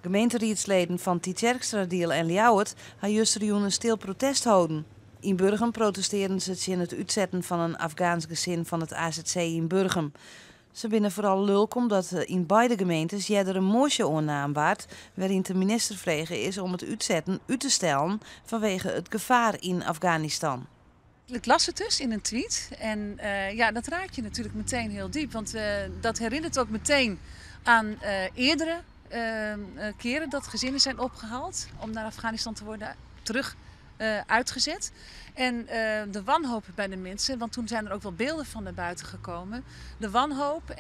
Gemeenteriedsleden van Tietjerkstra-Diel en Ljouwert gaan justerjoen een stil protest houden. In Burgum protesteren ze tegen het uitzetten van een Afghaans gezin van het AZC in Burgum. Ze binnen vooral lulk omdat in beide gemeentes er een moosje oornaam waard, waarin de minister vregen is om het uitzetten uit te stellen vanwege het gevaar in Afghanistan. Ik las het dus in een tweet en dat raakt je natuurlijk meteen heel diep. Want dat herinnert ook meteen aan eerdere keren dat gezinnen zijn opgehaald om naar Afghanistan te worden terug uitgezet. En de wanhoop bij de mensen, want toen zijn er ook wel beelden van naar buiten gekomen. De wanhoop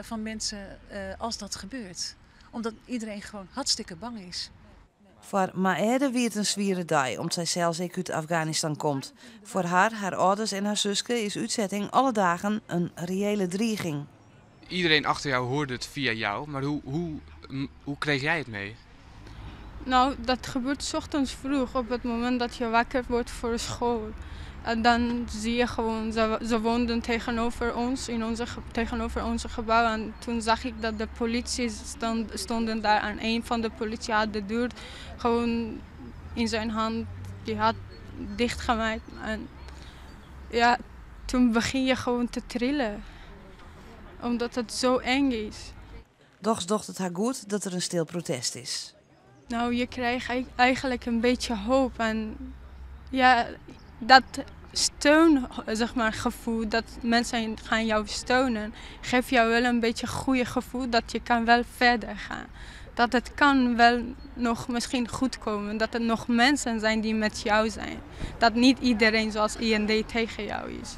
van mensen als dat gebeurt. Omdat iedereen gewoon hartstikke bang is. Voor Maëde wie het een zwiere dag, omdat zij zelfs uit Afghanistan komt. Voor haar ouders en haar zuske is uitzetting alle dagen een reële dreiging. Iedereen achter jou hoorde het via jou, maar hoe kreeg jij het mee? Nou, dat gebeurt 's ochtends vroeg, op het moment dat je wakker wordt voor school. En dan zie je gewoon, ze woonden tegenover ons, tegenover onze gebouw. En toen zag ik dat de politie stonden daar en een van de politie had de deur gewoon in zijn hand, die had dichtgemaakt. En ja, toen begin je gewoon te trillen, omdat het zo eng is. Doch docht het haar goed dat er een stil protest is. Nou, je krijgt eigenlijk een beetje hoop en ja, dat steun, zeg maar, gevoel, dat mensen gaan jou steunen, geeft jou wel een beetje een goede gevoel dat je kan wel verder gaan. Dat het kan wel nog misschien goed komen, dat er nog mensen zijn die met jou zijn. Dat niet iedereen zoals IND tegen jou is.